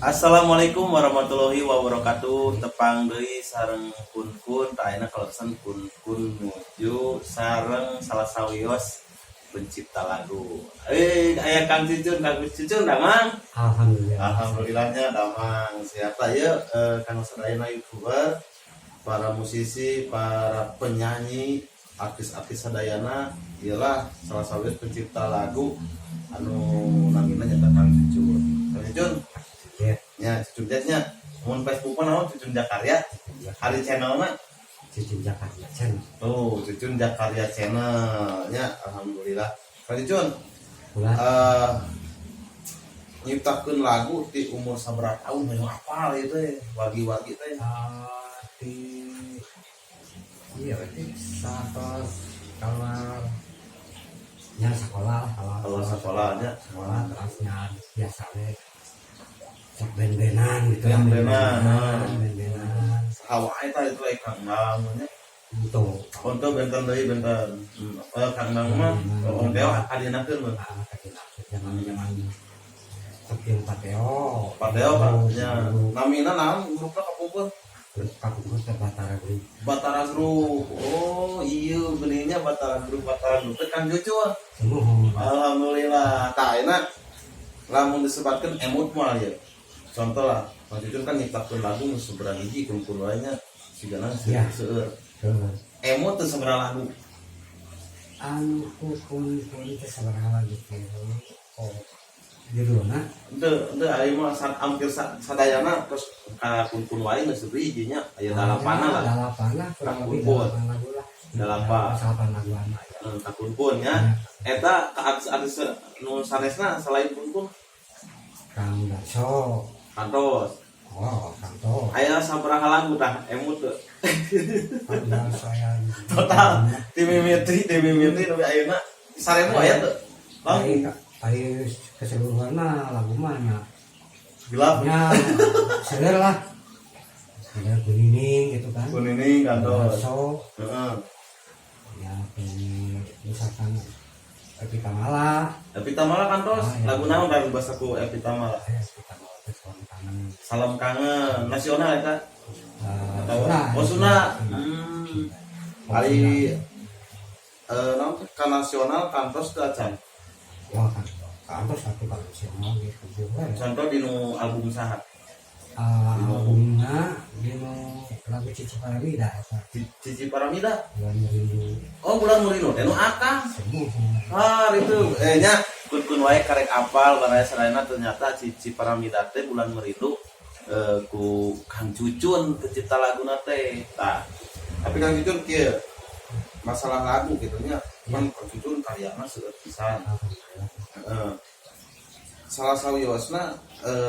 Assalamualaikum warahmatullahi wabarakatuh. Tepang deui sareng kun-kun taena kalesan kun-kun nuju sareng salah sawios pencipta lagu. Aya Kang Cucun damang. Alhamdulillah. Alhamdulillahnya damang. Siapa ya Kang sadayana YouTuber, para musisi, para penyanyi, artis-artis sadayana ialah salah sawios pencipta lagu anu namina nyaeta Kang Cucun. Kang Cucun ya Cucunnya mun Facebook naon Cucun Jakarya hari channel mah Cucun Jakarya channel. Oh, Cucun Jakarya channel nya alhamdulillah. Kang Cucun nyiptakeun lagu di umur sabaraha tahun yang apal itu wagi-wagi teh Di iya berarti satu kalau sekolah kalau sekolahnya sekolah terusnya biasanya sok ben-benan gitu ya, Ben-benan. ben-benan hawa eta itu Kang namanya untuk untuk benten deui benten Kang Nang mah om teo adienakeun mah zaman Tokyo Pateo nya namina naon grupna kapungkur kapungkur ke Batara Group. Oh iya benihnya Batara Group teh Kang Cucun. Alhamdulillah. Tah enak lamun disebutkeun emut mah ya. Contoh lah, Kang Cucun kan nyiptakeun lagu nu seberang hiji kumpul wae nya sigana seueur. Emut teh seberang lagu. Anu kun teh sabaraha gitu. Oh, judulna Henteu ari mah hampir sadayana terus kun wae geus seubeuh hijinya aya dalapana lah. Dalapana kurang lebih Kun-kun. lagu lah. Dalapan. Salapan laguan ya. Kun nya eta ka artis nu sanesna selain kun Kang Daso. kantos. Oh, kantor. Aya sabaraha lagu tah emut teh. Ada saya Total ti mimiti nu ayeuna 1000 aya teu. Ayo keseluruhannya lagu mana? Gelap. Ya, seler lah. Ada Kunining gitu kan. Kunining kantos. Daso. Heeh. Ya, ini misalkan Epita Mala. Epita Mala kantos. Ah, ya. Lagu naon dari basaku Epita Mala? Epita Mala itu Salam Kangen. Salam kangen nasional eta. Oh Sunda. Ari naon ka nasional kantos teu acan. Wah kan, kantor satu nasional gitu juga ya. Contoh di nu album saha? Albumnya dia mau lagu Cici Paramida apa? Cici Paramida. Bulan Merindu. Oh bulan Murino teh nu akang. Semua. Itu nya kun wae karek apal baraya sarayana ternyata Cici Paramida teh bulan Merindu ku Kang Cucun pencipta laguna teh. Tah. Tapi Kang Cucun kieu masalah lagu gitu nya kan Kang Cucun karyana seueur pisan. Salah sawiosna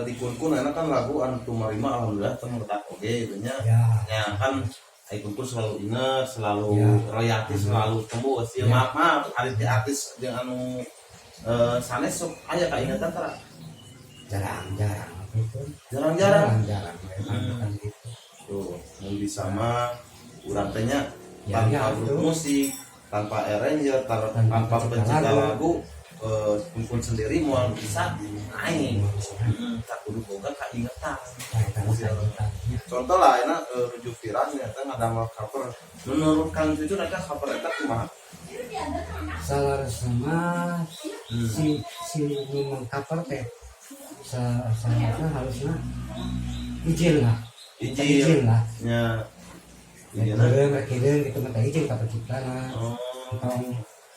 di kun enak kan lagu anu tumarima alhamdulillah teu meledak oge gitu nya. Ya kan ai kun selalu inget, selalu royalti selalu tembus. Ya maaf hari di artis jeung anu sanes sok aya kaingatan tara. Jarang-jarang. Jarang-jarang. Kan gitu. Tuh, mun bisa mah urang teh nya Ya, tanpa grup musik, tanpa arranger, tanpa pencipta lagu, kun sendiri moal bisa naik. Tak kudu boga kaingetan. Contoh lah enak nuju viral ternyata ngadamel cover. Menurut Kang Cucun eta cover eta kumaha? Salah sama si memang cover teh seharusnya izin lah. Izin lah. Ya. Kirim gitu minta izin ke penciptana.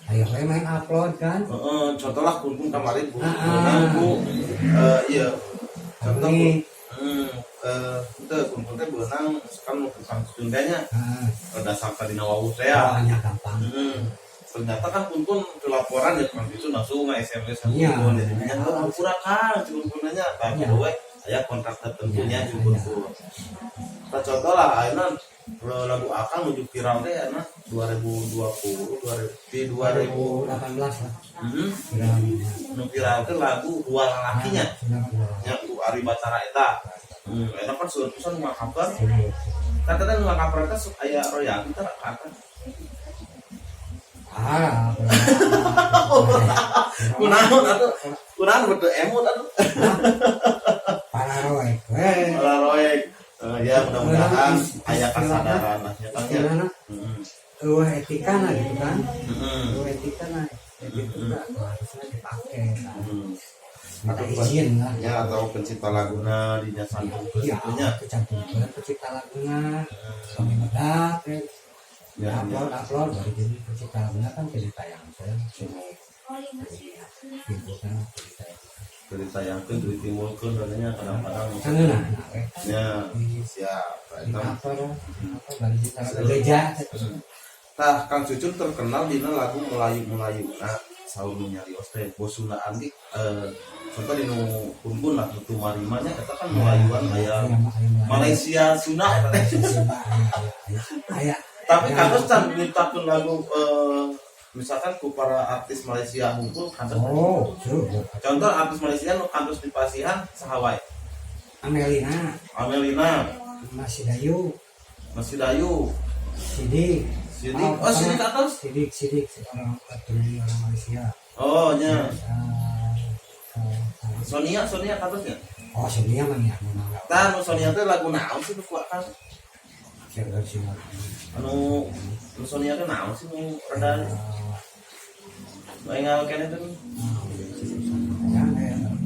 Ayo main upload kan. Contoh lah kun kemarin aku iya. Contoh kun teh beunang kan tukang Sundanya. Dasar ka dina wawuh teh ya. Banyak gampang. Ternyata kan kun laporan ya Kang itu langsung SMS kun jadinya pura kan kun-kunnya tapi we aya kontrak tertentunya kun. Kita contoh lah ayeuna lagu akang menuju viral teh ana 2018 lah. Nu viral teh lagu dua lalakinya. Nya ku Ari Batara eta. Eta kan seueur pisan ngakaper. Katanya ngakaper eta sok aya royalti teh ka akang. Kunaon atuh? Kunaon betul emot atuh. Pararoy. mudah-mudahan aya kasadaran lah ya Kang ya. istilahnya etika lah gitu kan. Heeh. Etika lah, etika harusnya dipakai kan. Minta Atau izin lah. ya atau pencipta laguna di sambung Iya, nya. kecantikan pencipta lagunya kami medak Ya, upload dari jadi pencipta lagunya kan jadi tayang saya cuma gitu kan cerita yang ke duit timbulkeun katanya kadang-kadang kangen ya siap di eta. apa dari kita gereja Tah Kang Cucun terkenal dina lagu Melayu nah saur nu nyarios teh bosuna andi contoh di nu kumpul lah tutu marimanya eta kan Melayuan aya Malaysia Sunda eta teh. ayah Tapi kantos can nyiptakeun lagu misalkan ku para artis Malaysia ngumpul kantos. oh cukup Contoh artis Malaysia nu kantos di Pasihan saha wae. Amelina Amelina, masih Dayu Masih Dayu, Sidik Sidik, Sidik kantos. Sidik orang Malaysia Oh nya. eh, Sonia kantosnya. oh Sonia mah ya memang Tah nu Sonia teh lagu naon sih nu kuat kan? Anu Sonia teh naon sih nu rada bae kene teh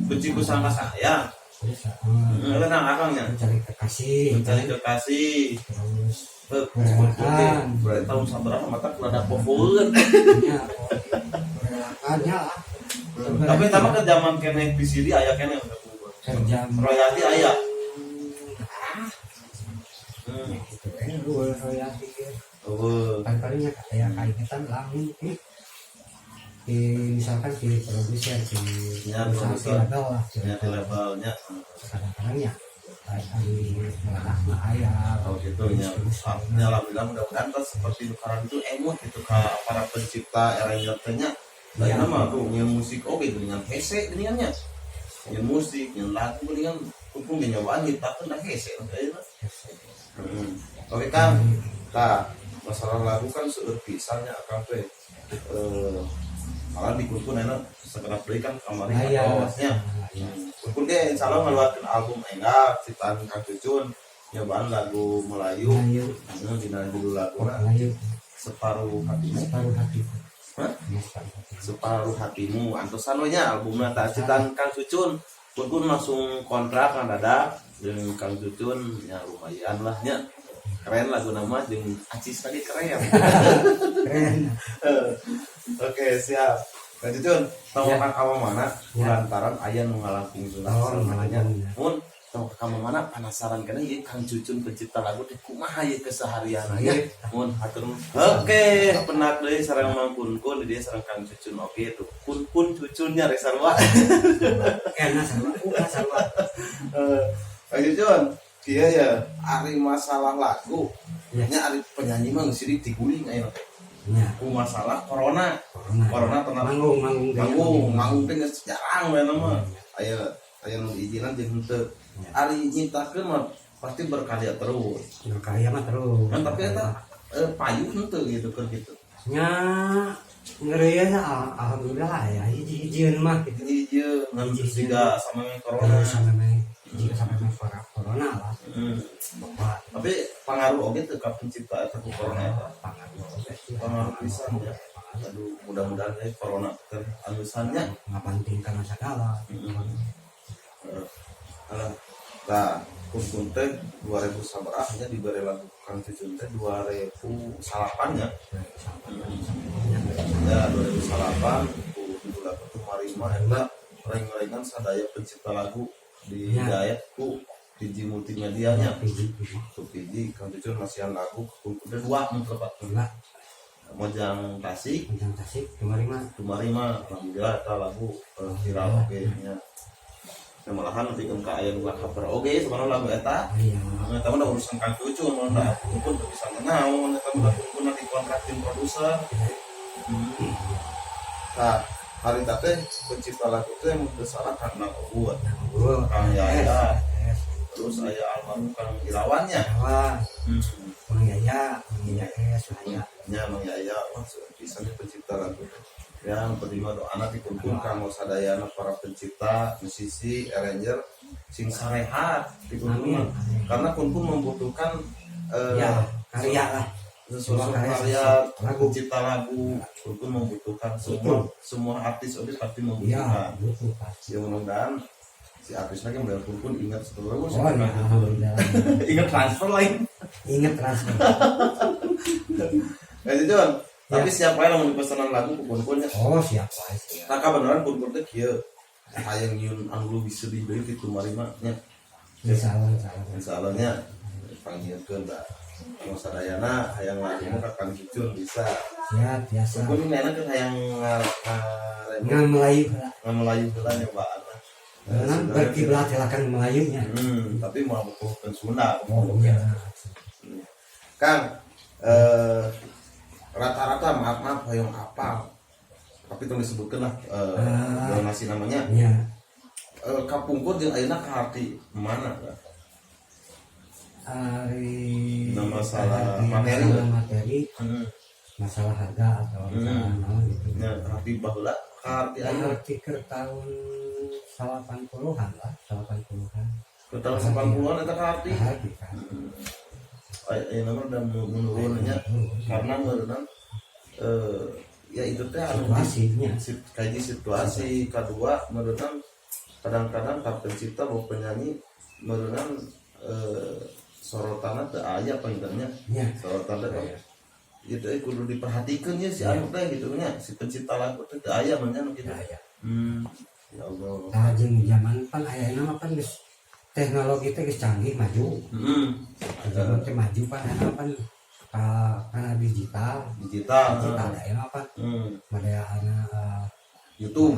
benci ku sangka saya. Eta nang akangnya. mencari kekasih Mencari kekasih. terus Berelakan. Berarti tahun sabaraha mata rada pofoeun. ya berelakannya lah Tapi tambah ke zaman kene PCD aya kene udah kumpul. kerja Royalti aya. gitu dua royalti Oh. paling-palingnya kayak kaitan langsung misalkan di produser di Ya, usaha produser. label lah Ya di levelnya. kadang-kadang ya kayak kali meledak ayah Oh gitu nya. Alhamdulillah mudah-mudahan kan seperti sekarang itu emot gitu ke para pencipta arranger nya. Lain nama tuh nyen musik oke dengan hese geningannya. Nyen musik, nyen lagu geningan kumpul nyobaan nyiptakeun da hese kayaknya. Oke Kang. Tah, masalah lagu kan seueur pisannya akang teh. Malah dikumpul enak sekedap deui kan kamari kaosnya. Kumpul ge insyaallah ngaluarkeun album enggak ciptaan Kang Cucun nyobaan lagu Melayu. Dina judul laguna Separuh Hatimu. separuh hati Hah? Separuh Hatimu antosan we nya albumna tah ciptaan Kang Cucun. Pun langsung kontrak kan dadak jeung Kang Cucun ya lumayan lah nya. Keren lagu nama jeung Acis tadi keren. keren Oke, siap. Kang Cucun, tahu Ya. ka kamu mana? Ya. Lantaran aya nu ngalangkung sunat Oh, namanya. ngalangkung, ya. Mun tahu ka kamu mana penasaran kana ieu Kang Cucun pencipta lagu teh kumaha ieu keseharian ya. Mun atur. Oke, penak deui sareng Mang Kun di dia sareng Kang Cucun oke tuh. Kun cucunnya rek sarua. enak sarua Kang Cucun, kieu ya ari masalah lagu. Ya. Nya ari penyanyi mah geus diguling ayeuna teh. ya Ku masalah corona tengah manggung teh geus jarang we mah. Aya nu izinan jeung henteu. Ari nyiptakeun mah pasti berkarya terus. berkarya mah terus Kan tapi eta payu henteu gitu keur gitu. nya ngeri ya alhamdulillah ya hiji-hijian mah gitu Ieu ngan juga sama corona. sampai corona lah Tapi pengaruh oge teu ka pencipta eta ku corona eta. Pengaruh pisan ya. Aduh, mudah-mudahan corona teh anusannya. ngapantingkan segala Nah, kumpul teh 2000 sabaraha nya diberi lagu Kang Cucun teh 2008 nya. Ya 2008 ku judul lagu teh Marima eta reng-rengan sadaya pencipta lagu di Dayat ku Piji multimedia nya. Ku Piji Kang Cucun masihan lagu kumpul teh 2 mun tepat. Mojang Tasik, kemarin Tumarima alhamdulillah eta lagu viral oge nya. Malahan nanti ke aya nu cover oge sebenarnya lagu eta. Eta mah urusan Kang Cucun mun da pun bisa naon eta mah pun nanti kontraktin produser. Nah, hari teh pencipta lagu teh mun teu salah karena buat Kang Yaya. Terus aya almarhum Kang Irawannya. Mang Yaya saya Nya Mang Yaya wah bisa pencipta lagu. Yang kedua doa anak dikumpul kanggo sadayana para pencipta, musisi, arranger sing sarehat di Amin. Kunpun, karena Kunpun membutuhkan Ya, karya lah. sesuatu karya cipta lagu. Kunpun membutuhkan semua artis pasti Ya, membutuhkan. butuh pasti. Ya mudah-mudahan si artis lagi model Kunpun ingat terus. Oh ya, alhamdulillah. Ingat transfer lain. Ingat transfer. Jadi John, tapi siapa yang mau pesanan lagu ke Kunpun ya? Oh siapa sih? Nah beneran Kunpun teh kieu hayang nyieun anu bisa di deui kitu marima nya. Insya Allah, insya Allah. Insyaallah nya panggilkeun da. Anu sadayana hayang lagu ka Kang Cucun bisa. Ya biasa. Kunpun enak kan hayang Nggak Melayu lah. ngamelayu heula nyobaan. Karena berkiblat silakan Melayunya. Tapi mau bukuhkeun Sunda. Oh iya. Kang rata-rata maaf hayang apal. Tapi tong disebutkeun lah ngasih namanya. Iya. Kapungkur jeung ayeuna ka harti mana? Hari Masalah materi, materi. materi, masalah harga atau masalah naon gitu. Ya, harti baheula ka harti ayeuna. Arti ke tahun 80-an lah, 80-an. Ke tahun 90-an eta ka harti. Harti kan. Ayeuna mah udah menurun nya karena meureunna ya itu teh anu Situasinya. kayak situasi kedua meureunna kadang-kadang ka pencipta bahwa penyanyi meureunna sorotanna teu aya panggilannya. Ya. Sorotan teh itu kudu diperhatikan ya si anu teh gitu nya si pencipta lagu teh teu aya mah nya gitu. Ya. Ya Allah. Nah, jeung zaman pan ayeuna mah pan geus teknologi teh geus canggih maju. Zaman teh maju pan ayeuna pan karena digital ayeuna pan model YouTube.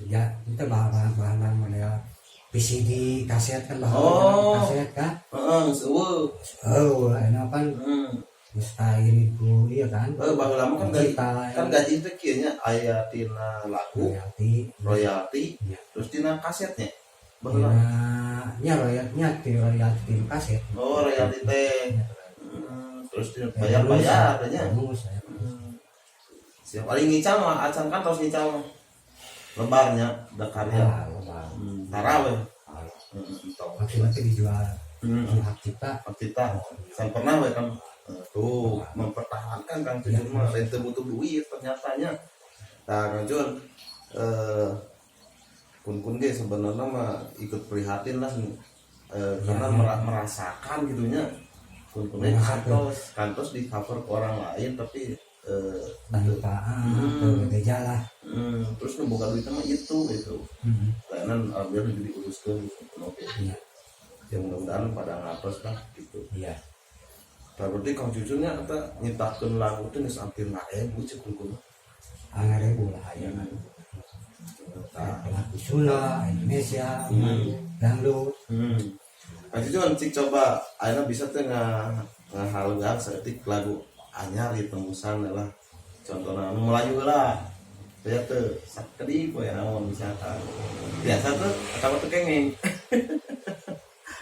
Ya itu bahan model VCD kaset kan kaset kan. Seueuh. Oh, ayeuna pan geus kain ku ieu kan. Baheula mah kan gaji teh kieu nya aya tina lagu, royalti, terus tina kasetnya. Baheula. Nya royalti kaset. Oh, royalti teh. Terus bayar nya. Siap paling ngical mah acan kan terus ngical mah. Lebarnya da karya. Taraweh. Mati dijual. Hak cipta. San pernah we kan tuh mempertahankan Kang Cucun mah rente butuh duit ternyatanya. Nah Kang Cucun kun ge sebenarnya mah ikut prihatin lah karena merasakan gitunya. Kun kantos di cover ke orang lain tapi tanpa gejala. Terus bukan duitnya mah itu layanan alhamdulillah jadi uruskan oke. Ya mudah-mudahan pada ngapes lah gitu. Iya. Berarti Kang Cucunnya kata nyiptakeun lagu teh geus hampir 1000 cek kudu. 1000 lah ayeuna. Lagu Sunda, Indonesia, dangdut. Kang Cucun cik coba ayeuna bisa teh ngahalugan saeutik lagu anyar di tembusan lah. Contohna anu Melayu lah. Saya tuh sakedi poe naon misalkan. Biasa tuh atawa teu kengeng.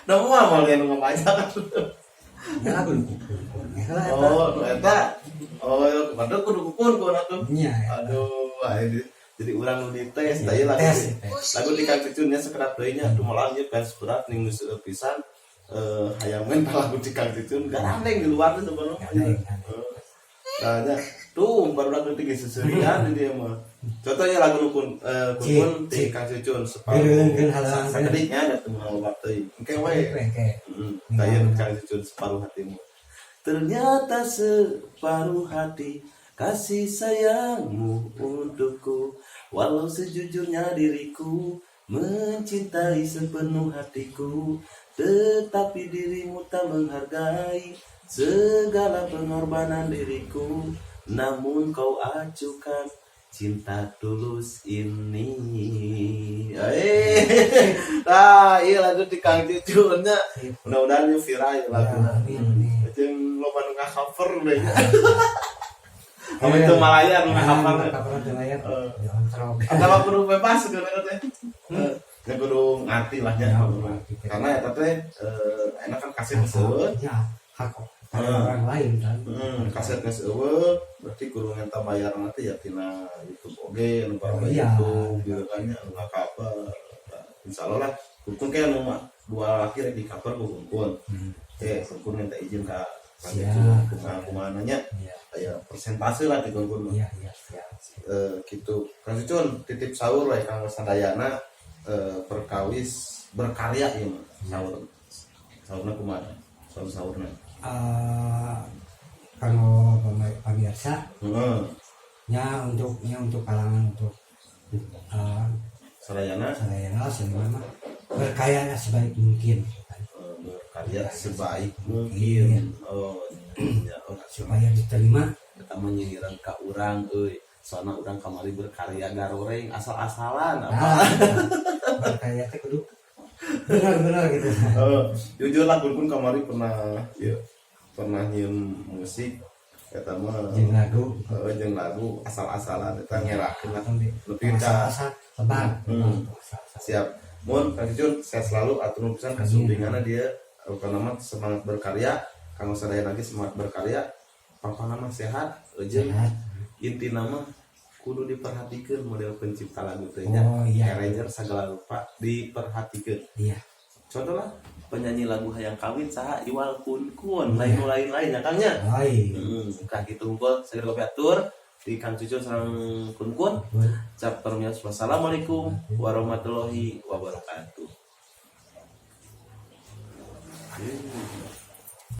Da moal mal anu ngapajak. Ya lagu Oh, eta. Oh, padahal kudu kupun ku atuh. Iya. Aduh, jadi urang nu dites teh lagu. Lagu di Kang Cucunnya sekedap deui nya atuh malah ieu fans berat ning geus pisan hayang main lagu di Kang Cucun garandeng di luar tuh sebenarnya. Nah, tuh baru lagu tiga seserian di dia mah. Contohnya lagu kun di Kang Cucun separuh. Sakadiknya ada teu mau teuing. Engke we. Kayak Kang Cucun separuh hatimu. Ternyata separuh hati kasih sayangmu untukku, walau sejujurnya diriku mencintai sepenuh hatiku, tetapi dirimu tak menghargai segala pengorbanan diriku, namun kau acuhkan cinta tulus ini. Iya lagu di Kang Cucunnya mudah-mudahan yuk viral ya lagunya. Jeung loba nu cover deh. Kamu itu Malaya nu cover. Atau kudu bebas sebenarnya teh. Ya kudu ngarti lah nya. Karena eta teh enak kan kaset seueur. Hak orang lain kan. Kaset geus eueuh, berarti kudu ngenta bayar nanti ya tina YouTube oge, nu para YouTube gitu kan nya nu cover. Insyaallah lah Kunkun kayak nomor dua laki di cover ku kunkun. Kunkun minta izin ke Kang Cucun kumaha-kumaha kayak persentase lah di kunkun. Iya. Gitu. Kang Cucun titip sahur lah Kang sadayana perkawis berkarya ya mah. Sahurna kumaha? Sahurna. Kalau pemirsa untuk kalangan untuk sadayana seniman mah berkarya sebaik mungkin berkarya sebaik mungkin. Supaya diterima. Kita menyinyiran ke urang soalnya urang kamari berkarya garoreng asal-asalan berkarya teh kudu benar gitu. Jujur lah kun kamari pernah nyium musik kata mah jeung lagu asal-asalan eta ngerakeun lah lebih ka lebar. Siap mun Kang Cucun saya selalu atur pisan kasumpinganna dia nama semangat berkarya kang sadaya lagi semangat berkarya pangpana mah sehat jeung inti nama kudu diperhatikeun model pencipta lagu teh nya arranger sagala rupa diperhatikeun. Iya. Contoh lah penyanyi lagu hayang kawin saha Iwal Kunkun lain-lain ya Kang nya. Kah kitu hungkul saged kopi atur di Kang Cucun sareng Kunkun. Cap permios wassalamualaikum warahmatullahi wabarakatuh.